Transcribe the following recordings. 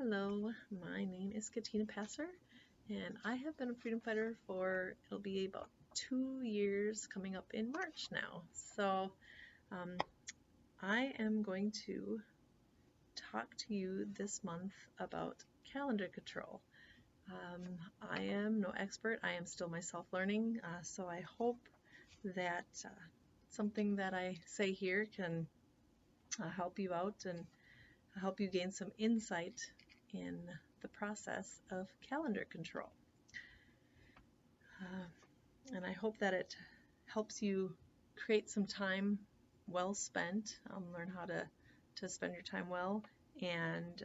Hello, my name is Katina Passer, and I have been a freedom fighter for it'll be about 2 years coming up in March now. So, um, I am going to talk to you this month about calendar control. Um, I am no expert, I am still myself learning, so I hope that something that I say here can help you out and help you gain some insight in the process of calendar control. And I hope that it helps you create some time well spent, learn how to spend your time well, and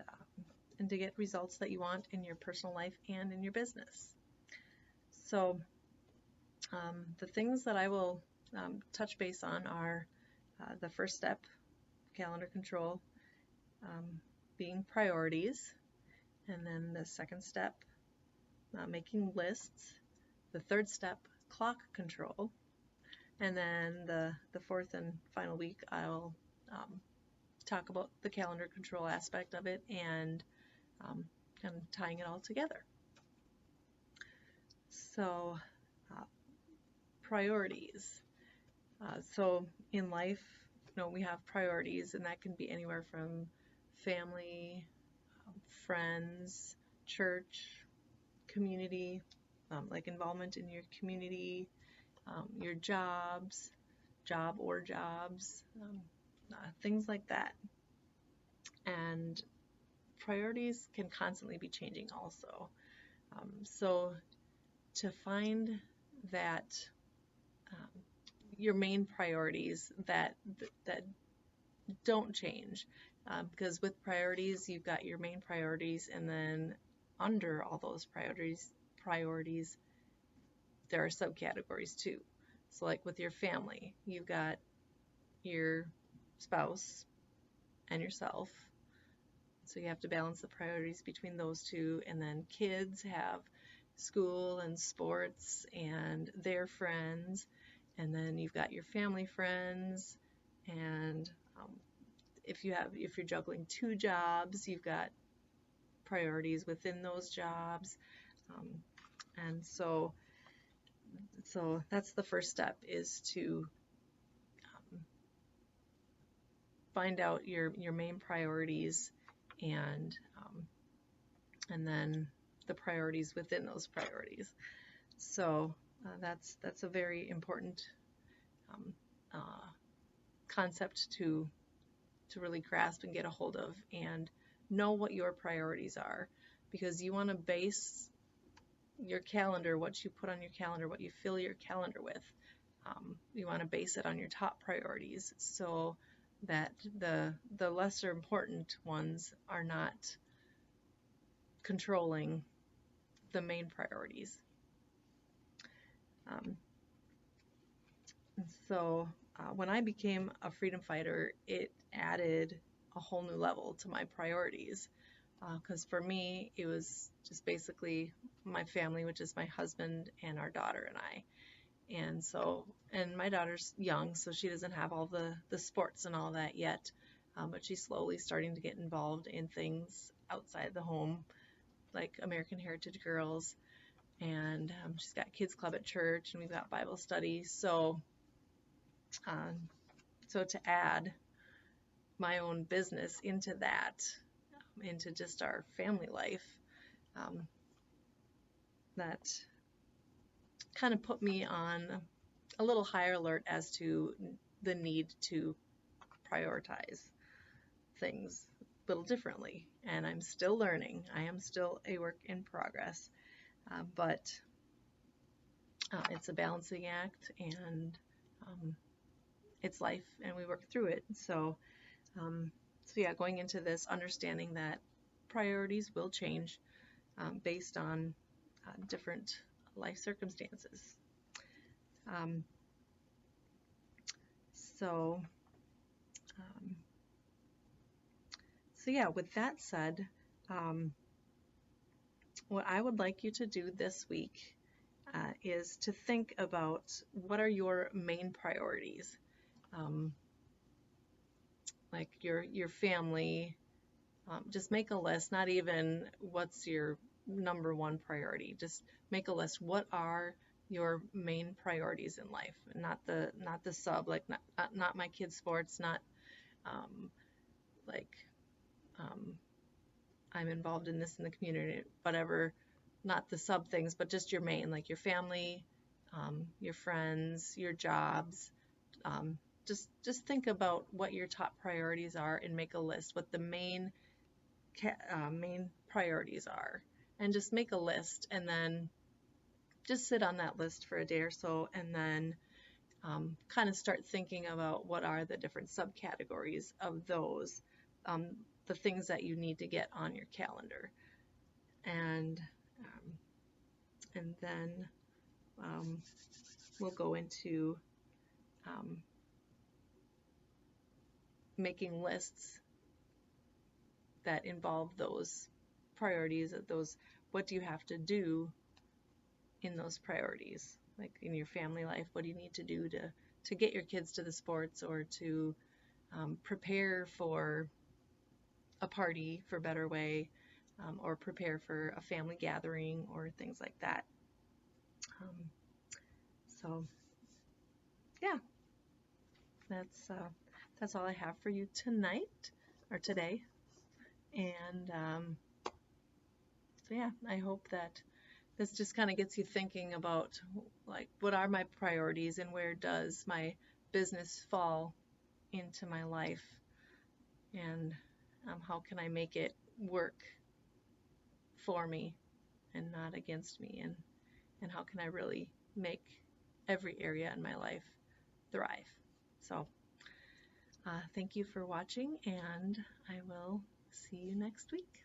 to get results that you want in your personal life and in your business. So the things that I will touch base on are the first step, calendar control, being priorities, and then the second step, making lists, the third step, clock control, and then the fourth and final week I'll talk about the calendar control aspect of it and kind of tying it all together. So priorities. So in life, we have priorities, and that can be anywhere from family, friends, church, community, like involvement in your community, your jobs, things like that. And priorities can constantly be changing also. So to find that your main priorities that don't change, because with priorities you've got your main priorities, and then under all those priorities there are subcategories too. So like with your family, you've got your spouse and yourself, so you have to balance the priorities between those two. And then kids have school and sports and their friends, and then you've got your family friends, and if you're juggling two jobs, you've got priorities within those jobs. And so that's the first step, is to find out your main priorities, and then the priorities within those priorities. So that's a very important concept to really grasp and get a hold of, and know what your priorities are, because you want to base your calendar, what you put on your calendar, what you fill your calendar with, you want to base it on your top priorities, so that the lesser important ones are not controlling the main priorities. So when I became a freedom fighter, it added a whole new level to my priorities, because for me it was just basically my family, which is my husband and our daughter and I. And my daughter's young, so she doesn't have all the sports and all that yet, but she's slowly starting to get involved in things outside the home, like American Heritage Girls, and she's got kids club at church, and we've got Bible study. So to add my own business into that, into just our family life, that kind of put me on a little higher alert as to the need to prioritize things a little differently. And I'm still learning. I am still a work in progress, but it's a balancing act, and it's life, and we work through it. So yeah, going into this, understanding that priorities will change based on different life circumstances. So yeah, with that said, what I would like you to do this week is to think about what are your main priorities, like your family, Just make a list, not even what's your number one priority. Just make a list. What are your main priorities in life? Not the sub, like not my kids' sports, not um, like um, I'm involved in this in the community, whatever, not the sub things, but just your main, like your family, your friends, your jobs. Um, just think about what your top priorities are and make a list, what the main priorities are, and just make a list and then just sit on that list for a day or so and then kind of start thinking about what are the different subcategories of those, um, the things that you need to get on your calendar. And um, and then um, we'll go into um, making lists that involve those priorities, those what do you have to do in those priorities, like in your family life, what do you need to do to get your kids to the sports or to prepare for a party for Better Way, or prepare for a family gathering or things like that. Um, so yeah, that's all I have for you tonight or today. And so yeah, I hope that this just kind of gets you thinking about like what are my priorities and where does my business fall into my life, and how can I make it work for me and not against me, and how can I really make every area in my life thrive. So thank you for watching, and I will see you next week.